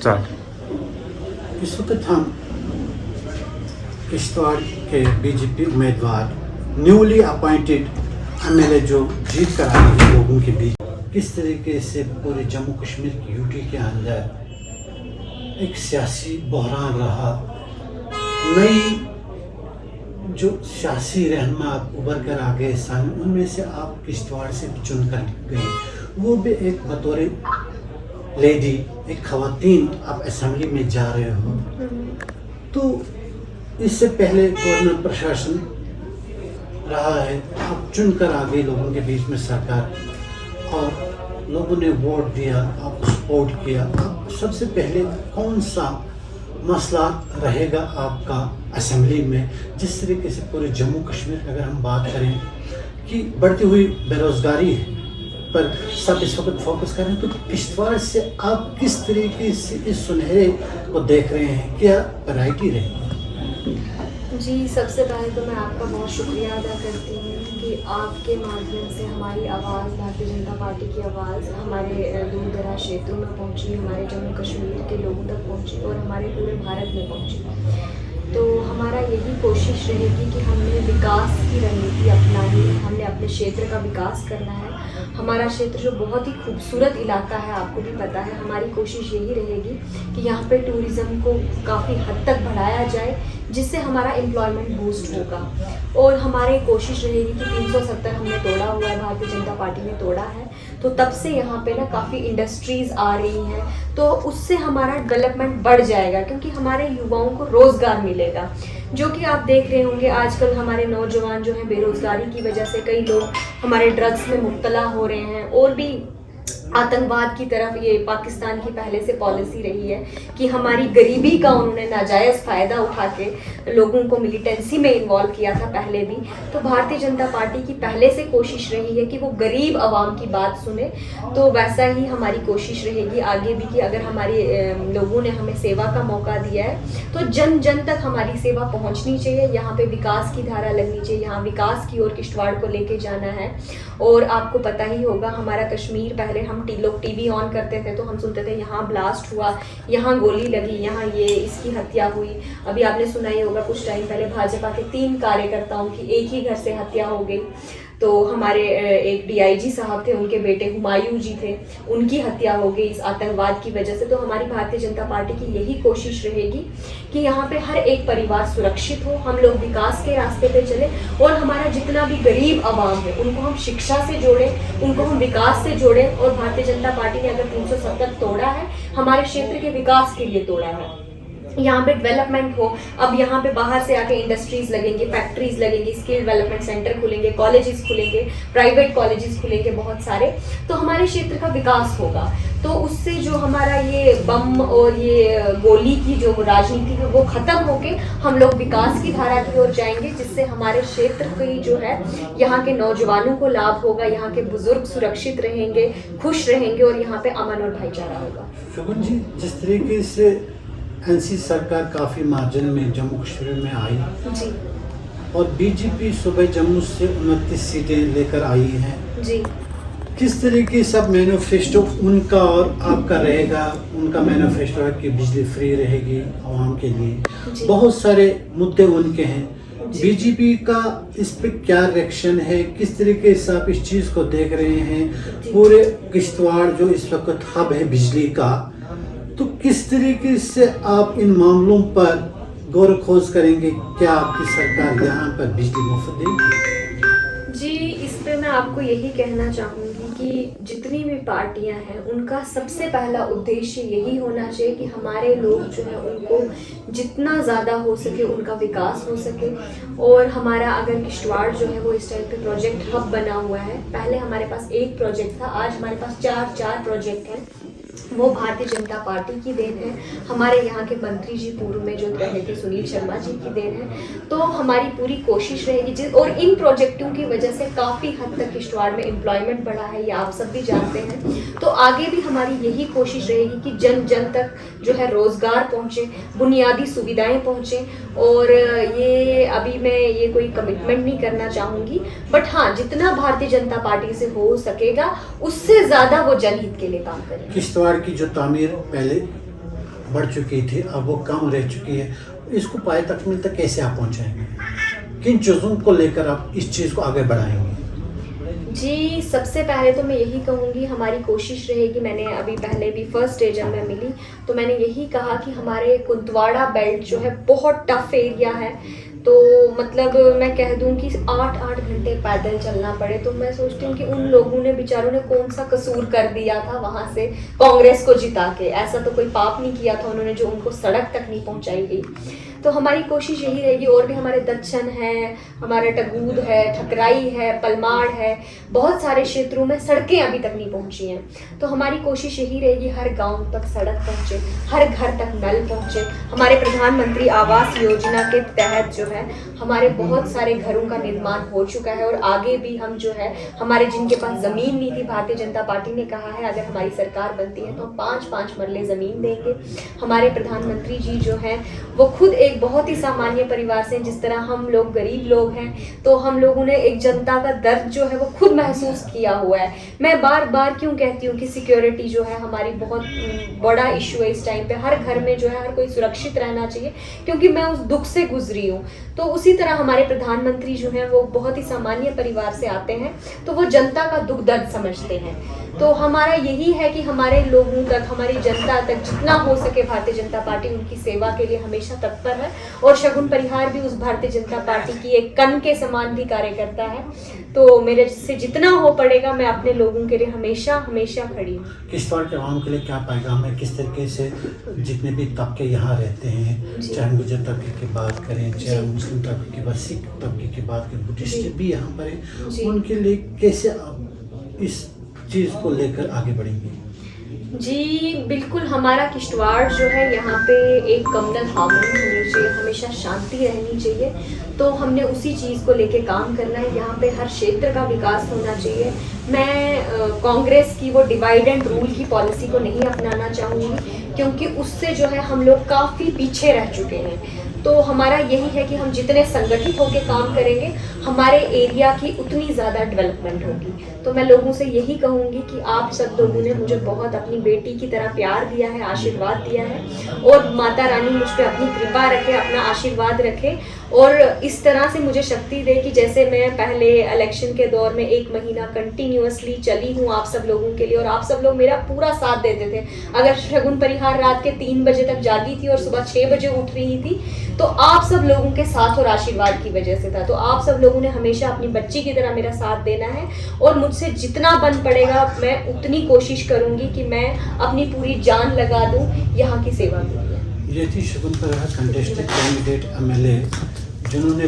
Start. इस वक्त हम किश्तवाड़ के बीजेपी उम्मीदवार न्यूली अपॉइंटेड एमएलए जो जीत कर आए हैं लोगों के बीच, किस तरीके से पूरे जम्मू कश्मीर की यूटी के अंदर एक सियासी बहरान रहा, नई जो सियासी रहनुमा उभर कर आ गए सामने, उनमें से आप किश्तवाड़ से भी चुन कर गए, वो भी एक बतौर लेडी, एक खवातीन आप असेंबली में जा रहे हो। तो इससे पहले गवर्नमेंट प्रशासन रहा है, आप चुन कर आ गए लोगों के बीच में सरकार, और लोगों ने वोट दिया, आपको सपोर्ट किया। आप सबसे पहले कौन सा मसला रहेगा आपका असेंबली में, जिस तरीके से पूरे जम्मू कश्मीर अगर हम बात करें कि बढ़ती हुई बेरोज़गारी पर सब इस वक्त फोकस करें, तो किश्तवाड़ से आप किस तरीके से इस सुनहरे को देख रहे हैं, क्या वैरायटी रहेगी? जी, सबसे पहले तो मैं आपका बहुत शुक्रिया अदा करती हूँ कि आपके माध्यम से हमारी आवाज़, भारतीय जनता पार्टी की आवाज़ हमारे दूर दराज क्षेत्रों में पहुँची, हमारे जम्मू कश्मीर के लोगों तक पहुँची और हमारे पूरे भारत में पहुँची। तो हमारा यही कोशिश रहेगी कि हमने विकास की रणनीति अपनानी है, हमने अपने क्षेत्र का विकास करना है। हमारा क्षेत्र जो बहुत ही खूबसूरत इलाका है, आपको भी पता है, हमारी कोशिश यही रहेगी कि यहाँ पे टूरिज़्म को काफ़ी हद तक बढ़ाया जाए, जिससे हमारा एम्प्लॉयमेंट बूस्ट होगा। और हमारी कोशिश रहेगी कि 370 हमने तोड़ा हुआ है, भारतीय जनता पार्टी ने तोड़ा है, तो तब से यहाँ पे ना काफ़ी इंडस्ट्रीज़ आ रही हैं, तो उससे हमारा डेवलपमेंट बढ़ जाएगा, क्योंकि हमारे युवाओं को रोज़गार मिलेगा। जो कि आप देख रहे होंगे आजकल हमारे नौजवान जो हैं, बेरोज़गारी की वजह से कई लोग हमारे ड्रग्स में मुब्तला हो रहे हैं, और भी आतंकवाद की तरफ। ये पाकिस्तान की पहले से पॉलिसी रही है कि हमारी गरीबी का उन्होंने नाजायज़ फ़ायदा उठा के लोगों को मिलिटेंसी में इन्वॉल्व किया था पहले भी। तो भारतीय जनता पार्टी की पहले से कोशिश रही है कि वो गरीब आवाम की बात सुने, तो वैसा ही हमारी कोशिश रहेगी आगे भी कि अगर हमारे लोगों ने हमें सेवा का मौका दिया है तो जन जन तक हमारी सेवा पहुँचनी चाहिए। यहाँ पर विकास की धारा लगनी चाहिए, यहाँ विकास की ओर किश्तवाड़ को लेके जाना है। और आपको पता ही होगा, हमारा कश्मीर, पहले हम लोग टीवी ऑन करते थे तो हम सुनते थे यहाँ ब्लास्ट हुआ, यहाँ गोली लगी, यहाँ ये इसकी हत्या हुई। अभी आपने सुना ही होगा कुछ टाइम पहले भाजपा के 3 कार्यकर्ताओं की एक ही घर से हत्या हो गई। तो हमारे एक डीआईजी साहब थे, उनके बेटे हुमायूं जी थे, उनकी हत्या हो गई इस आतंकवाद की वजह से। तो हमारी भारतीय जनता पार्टी की यही कोशिश रहेगी कि यहाँ पे हर एक परिवार सुरक्षित हो, हम लोग विकास के रास्ते पे चले, और हमारा जितना भी गरीब आवाम है उनको हम शिक्षा से जोड़ें, उनको हम विकास से जोड़ें। और भारतीय जनता पार्टी ने अगर 370 तोड़ा है, हमारे क्षेत्र के विकास के लिए तोड़ा है, यहाँ पे डेवलपमेंट हो। अब यहाँ पे बाहर से आके इंडस्ट्रीज लगेंगी, फैक्ट्रीज लगेंगी, स्किल डेवलपमेंट सेंटर खुलेंगे, कॉलेजेस खुलेंगे, प्राइवेट कॉलेजेस खुलेंगे बहुत सारे, तो हमारे क्षेत्र का विकास होगा। तो उससे जो हमारा ये बम और ये गोली की जो राजनीति है वो ख़त्म होके हम लोग विकास की धारा की ओर जाएंगे, जिससे हमारे क्षेत्र की जो है यहाँ के नौजवानों को लाभ होगा, यहाँ के बुजुर्ग सुरक्षित रहेंगे, खुश रहेंगे, और यहाँ पे अमन और भाईचारा होगा। शगुन जी, जिस तरीके से एनसी सरकार काफ़ी मार्जिन में जम्मू कश्मीर में आई जी, और बीजेपी सूबे जम्मू से 29 सीटें लेकर आई हैं जी, किस तरीके से मैनिफेस्टो उनका और आपका रहेगा? उनका मैनिफेस्टो है कि बिजली फ्री रहेगी आवाम के लिए, बहुत सारे मुद्दे उनके हैं। बीजेपी का इस पे क्या रिएक्शन है, किस तरीके से आप इस चीज़ को देख रहे हैं? पूरे किश्तवाड़ जो इस वक्त हब है बिजली का, तो किस तरीके से आप इन मामलों पर गौर खोज करेंगे? क्या आपकी सरकार यहाँ पर बिजली मुफ्त देगी? जी, इस पे मैं आपको यही कहना चाहूँगी कि जितनी भी पार्टियां हैं उनका सबसे पहला उद्देश्य यही होना चाहिए कि हमारे लोग जो है उनको जितना ज़्यादा हो सके उनका विकास हो सके। और हमारा अगर किश्तवाड़ जो है वो इस टाइप पे प्रोजेक्ट हब बना हुआ है, पहले हमारे पास एक प्रोजेक्ट था, आज हमारे पास 4 प्रोजेक्ट हैं। वो भारतीय जनता पार्टी की देन है, हमारे यहाँ के मंत्री जी पूर्व में जो रहे थे सुनील शर्मा जी की देन है। तो हमारी पूरी कोशिश रहेगी और इन प्रोजेक्टों की वजह से काफ़ी हद तक किश्तवाड़ में एम्प्लॉयमेंट बढ़ा है, ये आप सब भी जानते हैं। तो आगे भी हमारी यही कोशिश रहेगी कि जन जन तक जो है रोज़गार पहुँचे, बुनियादी सुविधाएँ पहुँचे। और ये अभी मैं ये कोई कमिटमेंट नहीं करना चाहूँगी, बट हाँ जितना भारतीय जनता पार्टी से हो सकेगा उससे ज़्यादा वो जनहित के लिए काम करें। किश्तवाड़ की जो तामीर पहले बढ़ चुकी थी, अब वो कम रह चुकी है। इसको पाए तकमील तक कैसे आप पहुंचाएंगे? किन चीज़ों को लेकर आप इस चीज़ को आगे बढ़ाएंगे? जी, सबसे पहले तो मैं यही कहूँगी, हमारी कोशिश रहेगी, मैंने अभी पहले भी फर्स्ट डे जब मैं मिली तो मैंने यही कहा कि हमारे कुंतवाड़ा बेल्ट जो है बहुत टफ एरिया है। तो मतलब मैं कह दूं कि 8-8 घंटे पैदल चलना पड़े, तो मैं सोचती हूँ कि उन लोगों ने, बेचारों ने कौन सा कसूर कर दिया था वहाँ से कांग्रेस को जिता के। ऐसा तो कोई पाप नहीं किया था उन्होंने जो उनको सड़क तक नहीं पहुँचाई गई। तो हमारी कोशिश यही रहेगी। और भी हमारे दच्छन है, हमारा टगूद है, ठकराई है, पलमाड़ है, बहुत सारे क्षेत्रों में सड़कें अभी तक नहीं पहुंची हैं। तो हमारी कोशिश यही रहेगी हर गांव तक सड़क पहुंचे, हर घर तक नल पहुंचे। हमारे प्रधानमंत्री आवास योजना के तहत जो है हमारे बहुत सारे घरों का निर्माण हो चुका है और आगे भी हम जो है, हमारे जिनके पास ज़मीन नहीं थी, भारतीय जनता पार्टी ने कहा है अगर हमारी सरकार बनती है तो हम 5-5 मरले ज़मीन देंगे। हमारे प्रधानमंत्री जी जो हैं वो खुद एक बहुत ही सामान्य परिवार से, जिस तरह हम लोग गरीब लोग हैं, तो हम लोगों ने एक जनता का दर्द जो है वो खुद महसूस किया हुआ है। मैं बार बार क्यों कहती हूँ कि सिक्योरिटी जो है हमारी बहुत बड़ा इशू है इस टाइम पे। हर घर में जो है हर कोई सुरक्षित रहना चाहिए, क्योंकि मैं उस दुख से गुजरी हूँ। तो उसी तरह हमारे प्रधानमंत्री जो हैं वो बहुत ही सामान्य परिवार से आते हैं, तो वो जनता का दुख दर्द समझते हैं। तो हमारा यही है कि हमारे लोगों तक, हमारी जनता तक जितना हो सके भारतीय जनता पार्टी उनकी सेवा के लिए हमेशा तत्पर है। और शगुन परिहार भी उस भारतीय जनता पार्टी की एक कण के समान भी कार्य करता है। तो मेरे से जितना हो पड़ेगा मैं अपने लोगों के लिए हमेशा हमेशा खड़ी हूँ। किश्तवाड़ के आवाम के लिए क्या पैगाम है? किस तरीके से जितने भी तबके यहाँ रहते हैं, चाहे गुजर तबके की बात करें, चाहे मुस्लिम तबके की बात, सिख तबके की बात करें, बुद्धिस्ट भी यहाँ पर है, उनके लिए कैसे आप इस चीज़ को लेकर आगे बढ़ेंगे? जी बिल्कुल, हमारा किश्तवाड़ जो है यहाँ पे एक कम्युनल हार्मनी होनी चाहिए, हमेशा शांति रहनी चाहिए। तो हमने उसी चीज़ को लेके काम करना है। यहाँ पे हर क्षेत्र का विकास होना चाहिए। मैं कांग्रेस की वो डिवाइड एंड रूल की पॉलिसी को नहीं अपनाना चाहूँगी, क्योंकि उससे जो है हम लोग काफ़ी पीछे रह चुके हैं। तो हमारा यही है कि हम जितने संगठित होकर काम करेंगे हमारे एरिया की उतनी ज़्यादा डेवलपमेंट होगी। तो मैं लोगों से यही कहूँगी कि आप सब लोगों ने मुझे बहुत अपनी बेटी की तरह प्यार दिया है, आशीर्वाद दिया है, और माता रानी मुझ पर अपनी कृपा रखे, अपना आशीर्वाद रखे और इस तरह से मुझे शक्ति दे कि जैसे मैं पहले इलेक्शन के दौर में 1 महीना कंटिन्यूअसली चली हूँ आप सब लोगों के लिए, और आप सब लोग मेरा पूरा साथ देते थे। अगर शगुन परिहार रात के 3 बजे तक जागी थी और सुबह 6 बजे उठ रही थी, तो आप सब लोगों के साथ और आशीर्वाद की वजह से था। तो आप सब लोगों ने हमेशा अपनी बच्ची की तरह मेरा साथ देना है, और मुझसे जितना बन पड़ेगा मैं उतनी कोशिश करूँगी कि मैं अपनी पूरी जान लगा दूँ यहाँ की सेवा के लिए। ये थी शगुन परिहार कंटेस्टेड कैंडिडेट MLA, जिन्होंने